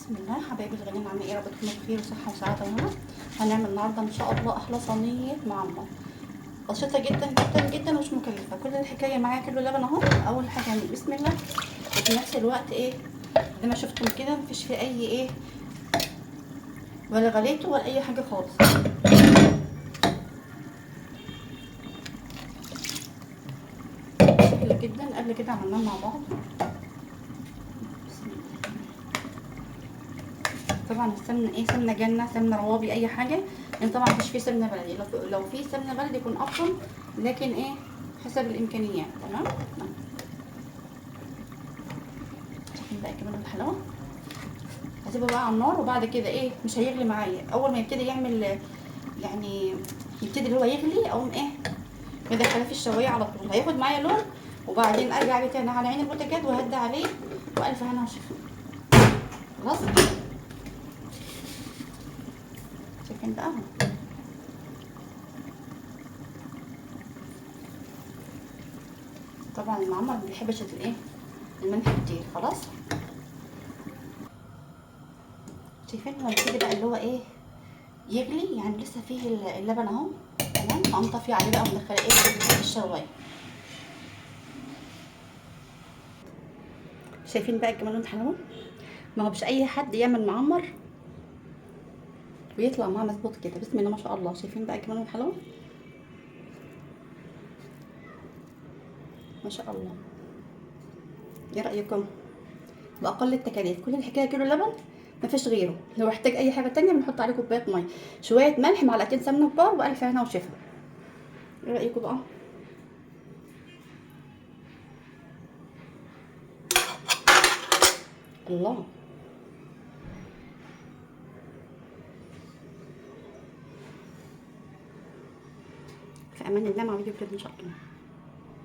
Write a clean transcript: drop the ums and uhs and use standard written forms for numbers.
بسم الله حبايبي الغاليين، عاملين ايه؟ يا رب تكونوا بخير وصحه وسعاده وهنا. هنعمل النهارده ان شاء الله احلى صينيه معمر، بسيطه جدا جدا جدا ومش مكلفه. كل الحكايه معايا كيلو لبن اهو. اول حاجه هنعمل بسم الله، وفي نفس الوقت ايه زي ما شفتم كده مفيش فيه اي ايه ولا غليته ولا اي حاجه خالص. سهله جدا، قبل كده عملناه مع بعض. طبعا السمنه ايه، سمنه جنه، سمنه روابي، اي حاجه، لان طبعا مفيش فيه سمنه بلدي. لو في سمنه بلدي يكون افضل، لكن ايه حسب الامكانيات. تمام. شايفين بقى كمان الحلاوه. هسيبه بقى على النار، وبعد كده ايه مش هيغلي معايا. اول ما يبتدي يعمل يعني يبتدي اللي هو يغلي، اقوم ايه مدخلاه في الشوايه على طول، هياخد معايا لون، وبعدين ارجع بيه تاني على عين البوتاجاز وهدي عليه، والف هنا وشفا. خلاص. شايفين بقى طبعا المعمر ما بيحبش الايه الملح كتير. خلاص. شايفين هو يبتدي بقى اللي هو ايه يغلي، يعني لسه فيه اللبن اهو. تمام. هقوم طافيه عليه بقى ومدخله ايه الشوايه. شايفين بقى الجمال والحلاوه. ما هو مش اي حد يعمل معمر ويطلع معاه مظبوط كده. بسم الله ما شاء الله. شايفين بقى الجمال والحلاوه ما شاء الله. ايه رايكم؟ باقل التكاليف. كل الحكايه كيلو لبن، مفيش غيره. لو احتاج اي حاجه تانية بنحط عليه كوبايه ميه، شويه ملح، معلقتين سمنه كبار، والف هنا وشفا. ايه رايكم بقى؟ الله. في امان الله، مع فيديو جديد ان شاء الله.